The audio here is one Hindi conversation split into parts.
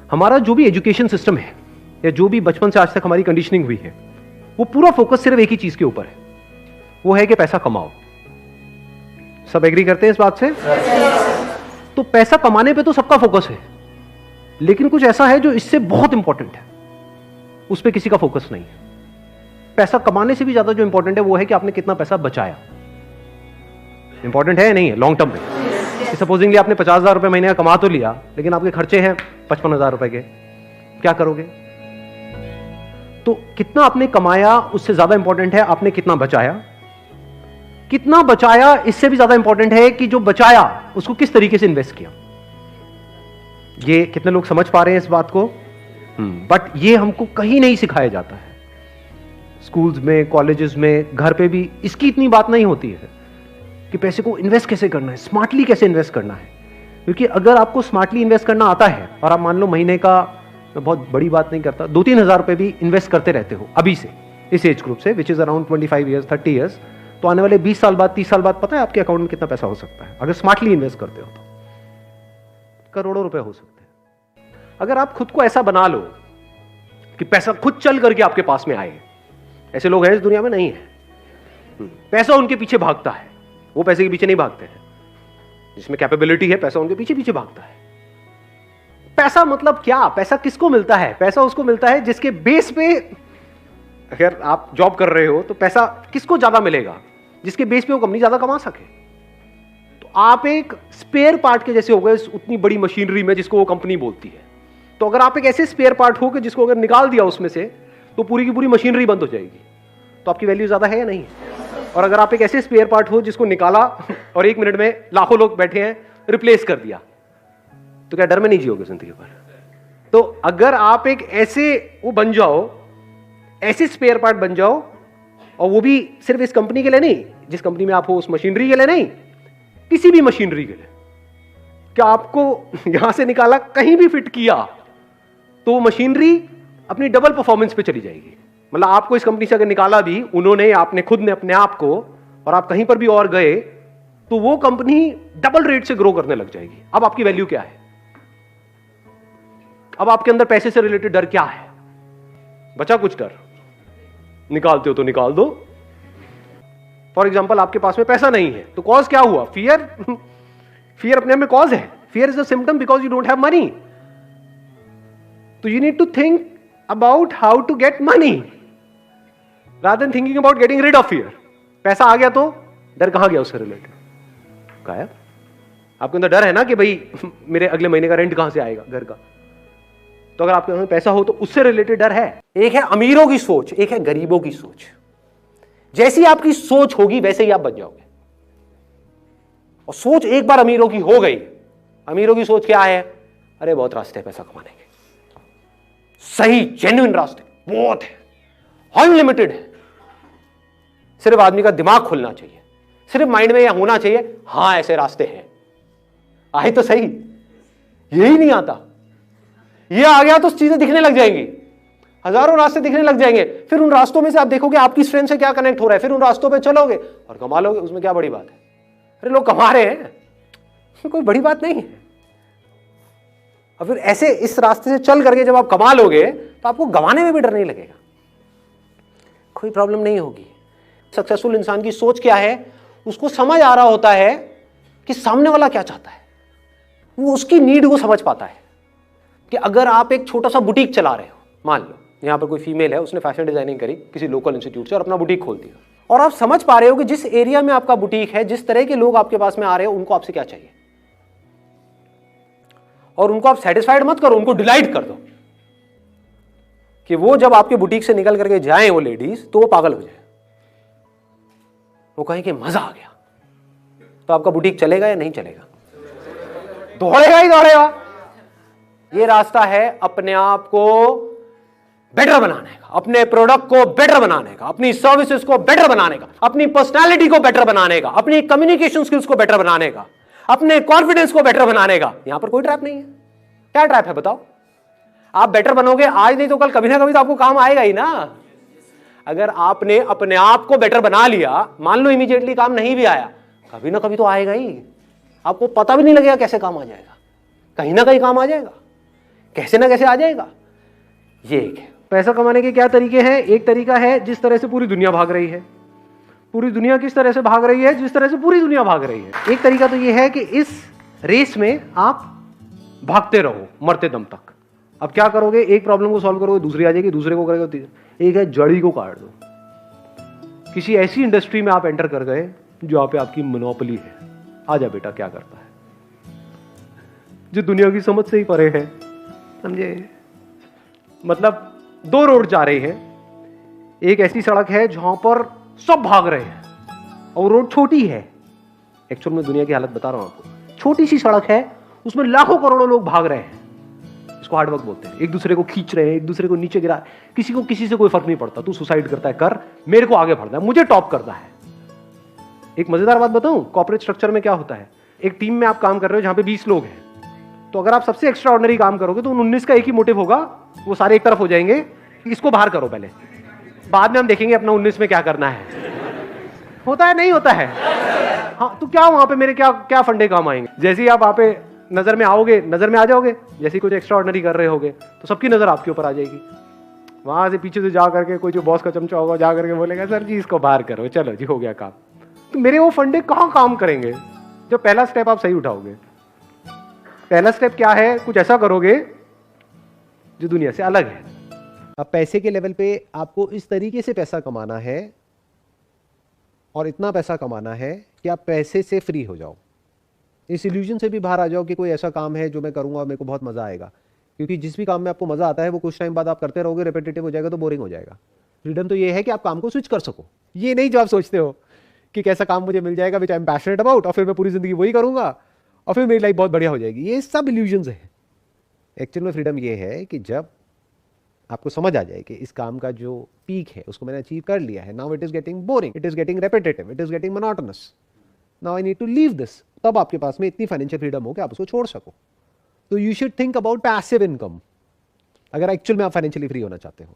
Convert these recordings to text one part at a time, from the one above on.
हमारा जो भी एजुकेशन सिस्टम है या जो भी बचपन से आज तक हमारी कंडीशनिंग हुई है, वो पूरा फोकस सिर्फ एक ही चीज के ऊपर है, वो है कि पैसा कमाओ। सब एग्री करते हैं इस बात से? तो पैसा कमाने पे तो सबका फोकस है, लेकिन कुछ ऐसा है जो इससे बहुत इंपॉर्टेंट है, उस पर किसी का फोकस नहीं है। पैसा कमाने से भी ज्यादा जो इंपॉर्टेंट है वो है कि आपने कितना पैसा बचाया। इंपॉर्टेंट है या नहीं है लॉन्ग टर्म में? सपोजिंगली आपने 50,000 रुपए महीने का कमा तो लिया, लेकिन आपके खर्चे हैं 55,000 रुपए के, क्या करोगे? तो कितना आपने कमाया उससे ज्यादा इंपॉर्टेंट है आपने कितना बचाया। कितना बचाया इससे भी ज्यादा इंपॉर्टेंट है कि जो बचाया उसको किस तरीके से इन्वेस्ट किया। ये कितने लोग समझ पा रहे हैं इस बात को? बट ये हमको कहीं नहीं सिखाया जाता है, स्कूल्स में, कॉलेजेस में, घर पे भी इसकी इतनी बात नहीं होती है कि पैसे को इन्वेस्ट कैसे करना है, स्मार्टली कैसे इन्वेस्ट करना है। क्योंकि अगर आपको स्मार्टली इन्वेस्ट करना आता है और आप मान लो महीने का, मैं बहुत बड़ी बात नहीं करता, 2-3 हज़ार रुपए भी इन्वेस्ट करते रहते हो अभी से, इस एज ग्रुप से, which is around 25 years 30 years, तो आने वाले 20 साल बाद, 30 साल बाद पता है आपके अकाउंट में कितना पैसा हो सकता है अगर स्मार्टली इन्वेस्ट करते हो तो? करोड़ों रुपए हो सकते हैं। अगर आप खुद को ऐसा बना लो कि पैसा खुद चल करके आपके पास में आए, ऐसे लोग हैं इस दुनिया में? नहीं है। पैसा उनके पीछे भागता है, वो पैसे के पीछे नहीं भागते हैं। जिसमें कैपेबिलिटी है पैसा उनके पीछे पीछे भागता है। पैसा मतलब क्या? पैसा किसको मिलता है? पैसा उसको मिलता है जिसके बेस पे, अगर आप जॉब कर रहे हो तो पैसा किसको ज्यादा मिलेगा? जिसके बेस पे वो कंपनी ज्यादा कमा सके। तो आप एक स्पेयर पार्ट के जैसे हो गए उतनी बड़ी मशीनरी में जिसको वो कंपनी बोलती है। तो अगर आप एक ऐसे स्पेयर पार्ट हो कि जिसको अगर निकाल दिया उसमें से तो पूरी की पूरी मशीनरी बंद हो जाएगी, तो आपकी वैल्यू ज्यादा है या नहीं? और अगर आप एक ऐसे स्पेयर पार्ट हो जिसको निकाला और 1 मिनट में लाखों लोग बैठे हैं, रिप्लेस कर दिया, तो क्या डर में नहीं जियोगे जिंदगी भर? तो अगर आप एक ऐसे वो बन जाओ, ऐसे स्पेयर पार्ट बन जाओ, और वो भी सिर्फ इस कंपनी के लिए नहीं, जिस कंपनी में आप हो उस मशीनरी के लिए नहीं, किसी भी मशीनरी के लिए, क्या आपको यहां से निकाला कहीं भी फिट किया तो वो मशीनरी अपनी डबल परफॉर्मेंस पे चली जाएगी। मतलब आपको इस कंपनी से अगर निकाला भी उन्होंने, आपने खुद ने अपने आप को, और आप कहीं पर भी और गए, तो वो कंपनी डबल रेट से ग्रो करने लग जाएगी। अब आपकी वैल्यू क्या है? अब आपके अंदर पैसे से रिलेटेड डर क्या है? बचा कुछ डर? निकालते हो तो निकाल दो। फॉर एग्जाम्पल आपके पास में पैसा नहीं है तो कॉज क्या हुआ? फियर। फियर अपने आप में कॉज है। Fear is a symptom because you don't have money. तो you need to think about how to get money rather than thinking about getting rid of fear. पैसा आ गया तो डर कहां गया? उससे रिलेटेड गायब। आपके अंदर डर है ना कि भाई मेरे अगले महीने का रेंट कहां से आएगा घर का। तो अगर आपके पास पैसा हो तो उससे रिलेटेड डर है। एक है अमीरों की सोच, एक है गरीबों की सोच। जैसी आपकी सोच होगी वैसे ही आप बन जाओगे। और सोच एक बार अमीरों की हो गई, अमीरों की सोच क्या है? अरे बहुत रास्ते हैं पैसा कमाने के, सही जेन्युइन रास्ते बहुत है, अनलिमिटेड है। सिर्फ आदमी का दिमाग खुलना चाहिए, सिर्फ माइंड में यह होना चाहिए हां ऐसे रास्ते हैं। आए तो सही, यही नहीं आता। ये आ गया तो चीजें दिखने लग जाएंगी, हजारों रास्ते दिखने लग जाएंगे। फिर उन रास्तों में से आप देखोगे आपकी स्ट्रेंथ से क्या कनेक्ट हो रहा है, फिर उन रास्तों पे चलोगे और कमा लोगे। उसमें क्या बड़ी बात है? अरे लोग कमा रहे हैं, उसमें कोई बड़ी बात नहीं है। और फिर ऐसे इस रास्ते से चल करके जब आप कमा लोगे तो आपको गंवाने में भी डर नहीं लगेगा, कोई प्रॉब्लम नहीं होगी। सक्सेसफुल इंसान की सोच क्या है? उसको समझ आ रहा होता है कि सामने वाला क्या चाहता है, वो उसकी नीड को समझ पाता है। कि अगर आप एक छोटा सा बुटीक चला रहे हो, मान लो यहां पर कोई फीमेल है, उसने फैशन डिजाइनिंग करी किसी लोकल इंस्टीट्यूट से और अपना बुटीक खोल दिया, और आप समझ पा रहे हो कि जिस एरिया में आपका बुटीक है, जिस तरह के लोग आपके पास में आ रहे हो, उनको आपसे क्या चाहिए, और उनको आप सेटिस्फाइड मत करो, उनको डिलाइट कर दो कि वो जब आपके बुटीक से निकल करके जाए वो लेडीज, तो वो पागल हो जाए, वो कहें कि मजा आ गया। तो आपका बुटीक चलेगा या नहीं चलेगा? दौड़ेगा ही दौड़ेगा। ये रास्ता है अपने आप को बेटर बनाने का, अपने प्रोडक्ट को बेटर बनाने का, अपनी सर्विसेज को बेटर बनाने का, अपनी पर्सनालिटी को बेटर बनाने का, अपनी कम्युनिकेशन स्किल्स को बेटर बनाने का, अपने कॉन्फिडेंस को बेटर बनाने का। यहां पर कोई ट्रैप नहीं है। क्या ट्रैप है बताओ? आप बेटर बनोगे आज नहीं तो कल, कभी ना कभी तो आपको काम आएगा ही ना। अगर आपने अपने आप को बेटर बना लिया, मान लो इमीडिएटली काम नहीं भी आया, कभी ना कभी तो आएगा ही। आपको पता भी नहीं लगेगा कैसे काम आ जाएगा, कहीं ना कहीं काम आ जाएगा। कैसे ना कैसे आ जाएगा। ये एक है। पैसा कमाने के क्या तरीके हैं? एक तरीका है जिस तरह से पूरी दुनिया भाग रही है। पूरी दुनिया किस तरह से भाग रही है? जिस तरह से पूरी दुनिया भाग रही है। एक तरीका तो ये है कि इस रेस में आप भागते रहो मरते दम तक। अब क्या करोगे? एक प्रॉब्लम को सॉल्व करोगे, दूसरी आ जाएगी, दूसरे को करोगे, एक है जड़ी को काट दो। किसी ऐसी इंडस्ट्री में आप एंटर कर गए जहां पे आपकी मोनोपोली है। आजा बेटा, क्या करता है, जो दुनिया की समझ से ही परे है, समझे? मतलब दो रोड जा रहे हैं। एक ऐसी सड़क है जहां पर सब भाग रहे हैं और रोड छोटी है। एक्चुअल में दुनिया की हालत बता रहा हूं आपको। छोटी सी सड़क है, उसमें लाखों करोड़ों लोग भाग रहे हैं। इसको हार्डवर्क बोलते हैं। एक दूसरे को खींच रहे हैं, एक दूसरे को नीचे गिरा। किसी को किसी से कोई फर्क नहीं पड़ता। तू सुसाइड करता है कर, मेरे को आगे बढ़ना है, मुझे टॉप करना है। एक मजेदार बात बताऊं, कॉर्पोरेट स्ट्रक्चर में क्या होता है? एक टीम में आप काम कर रहे हो जहां पे 20 लोग हैं, तो अगर आप सबसे एक्स्ट्रा ऑर्डिनरी काम करोगे तो उन 19 का एक ही मोटिव होगा, वो सारे एक तरफ हो जाएंगे, इसको बाहर करो पहले, बाद में हम देखेंगे अपना 19 में क्या करना है। होता है नहीं होता है? हाँ, तो क्या वहां पे मेरे क्या क्या फंडे काम आएंगे? जैसे ही आप वहां पे नजर में आओगे, नजर में आ जाओगे, जैसे ही कुछ एक्स्ट्रा ऑर्डिनरी कर रहे होगे तो सबकी नजर आपके ऊपर आ जाएगी। वहां से पीछे से जा करके कोई जो बॉस का चमचा होगा जा करके बोलेगा सर जी इसको बाहर करो, चलो जी हो गया काम। तो मेरे वो फंडे कहां काम करेंगे जब पहला स्टेप आप सही उठाओगे? पहला स्टेप क्या है? कुछ ऐसा करोगे जो दुनिया से अलग है। अब पैसे के लेवल पे आपको इस तरीके से पैसा कमाना है और इतना पैसा कमाना है कि आप पैसे से फ्री हो जाओ। इस इल्यूजन से भी बाहर आ जाओ कि कोई ऐसा काम है जो मैं करूंगा और मेरे को बहुत मजा आएगा। क्योंकि जिस भी काम में आपको मजा आता है वो कुछ टाइम बाद आप करते रहोगे, रिपीटेटिव हो जाएगा तो बोरिंग हो जाएगा। फ्रीडम तो ये है कि आप काम को स्विच कर सको। ये नहीं जो आप सोचते हो कि कैसा काम मुझे मिल जाएगा विच आई एम पैशनेट अबाउट और फिर मैं पूरी जिंदगी वही करूंगा और फिर मेरी लाइफ बहुत बढ़िया हो जाएगी। ये सब इल्यूजन्स है। एक्चुअल में फ्रीडम ये है कि जब आपको समझ आ जाए कि इस काम का जो पीक है उसको मैंने अचीव कर लिया है, now it is getting boring, it is getting repetitive, it is getting monotonous, now I need to leave this. तब आपके पास में इतनी फाइनेंशियल फ्रीडम हो कि आप उसको छोड़ सको। तो you should think about passive income अगर एक्चुअल में आप फाइनेंशियली फ्री होना चाहते हो।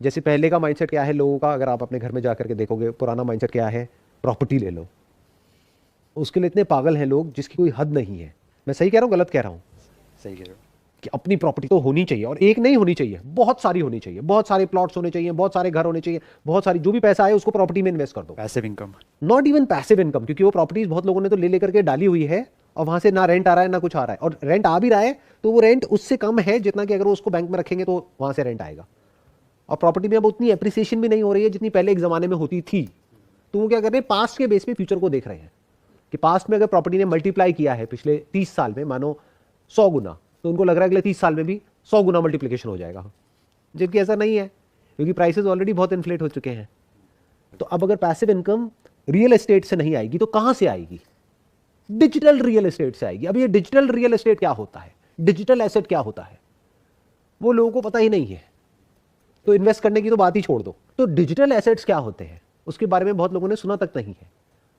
जैसे पहले का माइंडसेट क्या है लोगों का, अगर आप अपने घर में जाकर के देखोगे पुराना माइंडसेट क्या है, प्रॉपर्टी ले लो। उसके लिए इतने पागल हैं लोग जिसकी कोई हद नहीं है। मैं सही कह रहा हूँ गलत कह रहा हूँ? सही कह रहे हो कि अपनी प्रॉपर्टी तो होनी चाहिए और एक नहीं होनी चाहिए, बहुत सारी होनी चाहिए, बहुत सारे प्लॉट्स होने चाहिए, बहुत सारे घर होने चाहिए, बहुत सारी जो भी पैसा आए उसको प्रॉपर्टी में इन्वेस्ट कर दो। Passive income, not even passive income, क्योंकि वो प्रॉपर्टीज बहुत लोगों ने तो ले लेकर के डाली हुई है और वहां से ना रेंट आ रहा है ना कुछ आ रहा है, और रेंट आ भी रहा है तो वो रेंट उससे कम है जितना कि अगर वो उसको बैंक में रखेंगे तो वहां से रेंट आएगा। और प्रॉपर्टी में अब उतनी एप्रिसिएशन भी नहीं हो रही है जितनी पहले एक जमाने में होती थी। तो वो क्या कर रहे हैं, पास्ट के बेस पे फ्यूचर को देख रहे हैं कि पास्ट में अगर प्रॉपर्टी ने मल्टीप्लाई किया है पिछले 30 साल में मानो 100 गुना, तो उनको लग रहा है अगले 30 साल में भी 100 गुना मल्टीप्लिकेशन हो जाएगा, जबकि ऐसा नहीं है क्योंकि प्राइसेस ऑलरेडी बहुत इन्फ्लेट हो चुके हैं। तो अब अगर पैसिव इनकम रियल एस्टेट से नहीं आएगी तो कहां से आएगी? डिजिटल रियल एस्टेट से आएगी। अब ये डिजिटल रियल एस्टेट क्या होता है, डिजिटल एसेट क्या होता है, वो लोगों को पता ही नहीं है। तो इन्वेस्ट करने की तो बात ही छोड़ दो। तो डिजिटल एसेट्स क्या होते हैं उसके बारे में बहुत लोगों ने सुना तक नहीं है।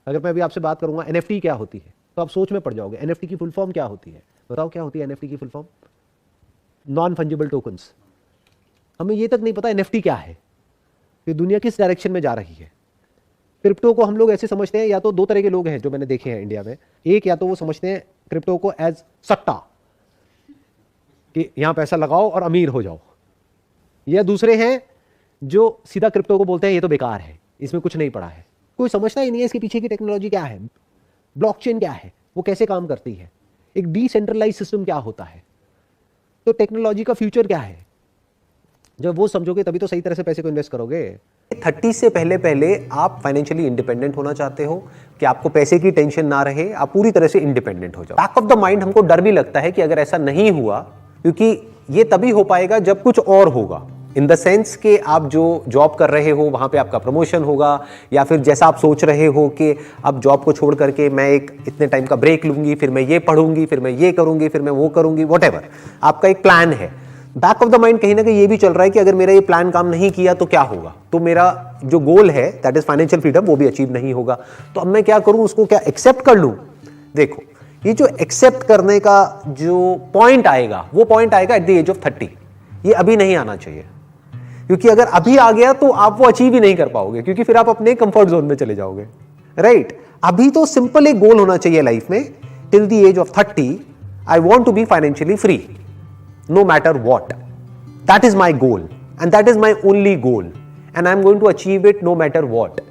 अगर मैं अभी आपसे बात करूंगा एनएफटी क्या होती है तो आप सोच में पड़ जाओगे। एनएफटी की फुल फॉर्म क्या होती है? बताओ क्या होती है एनएफटी की full form? Non fungible tokens. हमें ये तक नहीं पता एनएफटी क्या है, ये दुनिया किस डायरेक्शन में जा रही है। क्रिप्टो को हम लोग ऐसे समझते हैं, या तो दो तरह के लोग हैं जो मैंने देखे हैं इंडिया में। एक, या तो वो समझते हैं क्रिप्टो को एज सट्टा कि यहां पैसा लगाओ और अमीर हो जाओ, या दूसरे हैं जो सीधा क्रिप्टो को बोलते हैं ये तो बेकार है, इसमें कुछ नहीं पड़ा है, कोई समझता ही नहीं है इसके पीछे की टेक्नोलॉजी क्या है, ब्लॉकचेन क्या है, वो कैसे काम करती है, एक डिसेंट्रलाइज सिस्टम क्या होता है, तो टेक्नोलॉजी का फ्यूचर क्या है। जब वो समझोगे तभी तो सही तरह से पैसे को इन्वेस्ट करोगे। 30 से पहले पहले आप फाइनेंशियली इंडिपेंडेंट होना चाहते हो कि आपको पैसे की टेंशन ना रहे, आप पूरी तरह से इंडिपेंडेंट हो जाओ। बैक ऑफ द माइंड हमको डर भी लगता है कि अगर ऐसा नहीं हुआ, क्योंकि ये तभी हो पाएगा जब कुछ और होगा, इन द सेंस कि आप जो जॉब कर रहे हो वहाँ पे आपका प्रमोशन होगा, या फिर जैसा आप सोच रहे हो कि अब जॉब को छोड़ करके मैं एक इतने टाइम का ब्रेक लूंगी, फिर मैं ये पढ़ूंगी, फिर मैं ये करूंगी, फिर मैं वो करूंगी, व्हाटएवर आपका एक प्लान है। बैक ऑफ द माइंड कहीं ना कहीं ये भी चल रहा है कि अगर मेरा ये प्लान काम नहीं किया तो क्या होगा, तो मेरा जो गोल है दैट इज फाइनेंशियल फ्रीडम वो भी अचीव नहीं होगा। तो अब मैं क्या करूं, उसको क्या एक्सेप्ट कर लूं? देखो, ये जो एक्सेप्ट करने का जो पॉइंट आएगा वो पॉइंट आएगा एट द एज ऑफ 30। ये अभी नहीं आना चाहिए, क्योंकि अगर अभी आ गया तो आप वो अचीव ही नहीं कर पाओगे, क्योंकि फिर आप अपने कंफर्ट जोन में चले जाओगे, राइट। अभी तो सिंपल एक गोल होना चाहिए लाइफ में, till the age of 30 I want to be financially free. no matter what. That is my goal, and that is my only goal, and I'm going to achieve it no matter what.